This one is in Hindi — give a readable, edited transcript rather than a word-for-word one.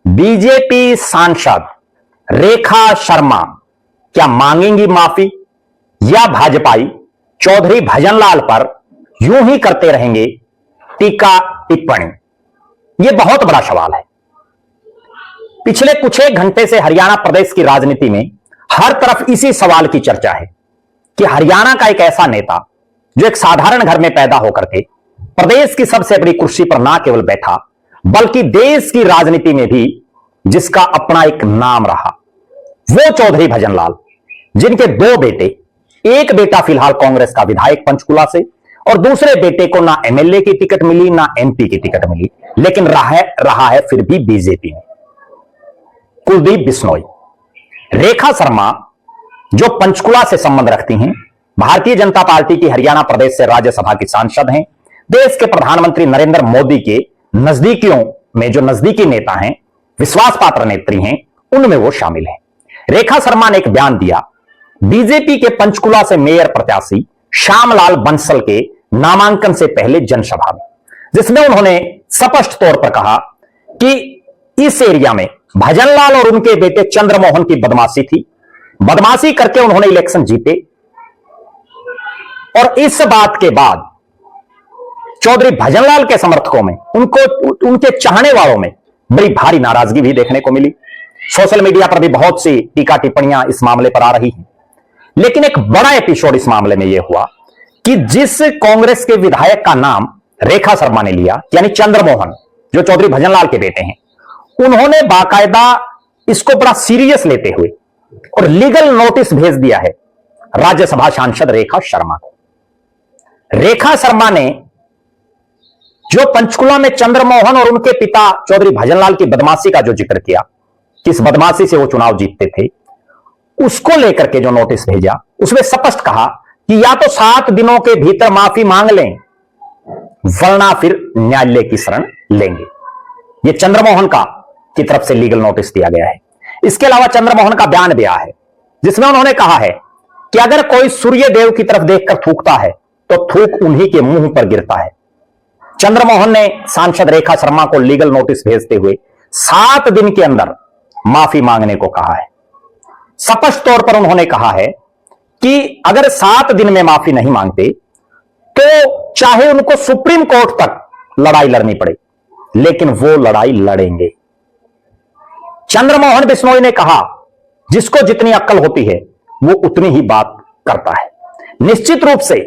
बीजेपी सांसद रेखा शर्मा क्या मांगेंगी माफी या भाजपाई चौधरी भजनलाल पर यूं ही करते रहेंगे टीका टिप्पणी? यह बहुत बड़ा सवाल है। पिछले कुछ एक घंटे से हरियाणा प्रदेश की राजनीति में हर तरफ इसी सवाल की चर्चा है कि हरियाणा का एक ऐसा नेता जो एक साधारण घर में पैदा होकर के प्रदेश की सबसे बड़ी कुर्सी पर ना केवल बैठा बल्कि देश की राजनीति में भी जिसका अपना एक नाम रहा, वो चौधरी भजनलाल, जिनके दो बेटे, एक बेटा फिलहाल कांग्रेस का विधायक पंचकुला से और दूसरे बेटे को ना एमएलए की टिकट मिली ना एमपी की टिकट मिली, लेकिन रहा है फिर भी बीजेपी में, कुलदीप बिश्नोई। रेखा शर्मा जो पंचकुला से संबंध रखती हैं, भारतीय जनता पार्टी की हरियाणा प्रदेश से राज्यसभा की सांसद हैं, देश के प्रधानमंत्री नरेंद्र मोदी के नजदीकियों में जो नजदीकी नेता हैं, विश्वास पात्र नेत्री हैं, उनमें वो शामिल हैं। रेखा शर्मा ने एक बयान दिया बीजेपी के पंचकुला से मेयर प्रत्याशी श्यामलाल बंसल के नामांकन से पहले जनसभा में, जिसमें उन्होंने स्पष्ट तौर पर कहा कि इस एरिया में भजनलाल और उनके बेटे चंद्रमोहन की बदमाशी थी, बदमाशी करके उन्होंने इलेक्शन जीते। और इस बात के बाद चौधरी भजनलाल के समर्थकों में, उनके चाहने वालों में बड़ी भारी नाराजगी भी देखने को मिली। सोशल मीडिया पर भी बहुत सी टीका टिप्पणियां इस मामले पर आ रही हैं। लेकिन एक बड़ा एपिसोड इस मामले में यह हुआ कि जिस कांग्रेस के विधायक का नाम रेखा शर्मा ने लिया, यानी चंद्रमोहन, जो चौधरी भजनलाल के बेटे हैं, उन्होंने बाकायदा इसको बड़ा सीरियस लेते हुए और लीगल नोटिस भेज दिया है राज्यसभा सांसद रेखा शर्मा को। रेखा शर्मा ने जो पंचकुला में चंद्रमोहन और उनके पिता चौधरी भजनलाल की बदमाशी का जो जिक्र किया, किस बदमाशी से वो चुनाव जीतते थे, उसको लेकर के जो नोटिस भेजा, उसमें स्पष्ट कहा कि या तो 7 दिनों के भीतर माफी मांग लें वरना फिर न्यायालय की शरण लेंगे। ये चंद्रमोहन की तरफ से लीगल नोटिस दिया गया है। इसके अलावा चंद्रमोहन का बयान भी आया है जिसमें उन्होंने कहा है कि अगर कोई सूर्य देव की तरफ देखकर थूकता है तो थूक उन्हीं के मुंह पर गिरता है। चंद्रमोहन ने सांसद रेखा शर्मा को लीगल नोटिस भेजते हुए 7 दिन के अंदर माफी मांगने को कहा है। स्पष्ट तौर पर उन्होंने कहा है कि अगर 7 दिन में माफी नहीं मांगते तो चाहे उनको सुप्रीम कोर्ट तक लड़ाई लड़नी पड़े, लेकिन वो लड़ाई लड़ेंगे। चंद्रमोहन बिश्नोई ने कहा जिसको जितनी अक्ल होती है वो उतनी ही बात करता है। निश्चित रूप से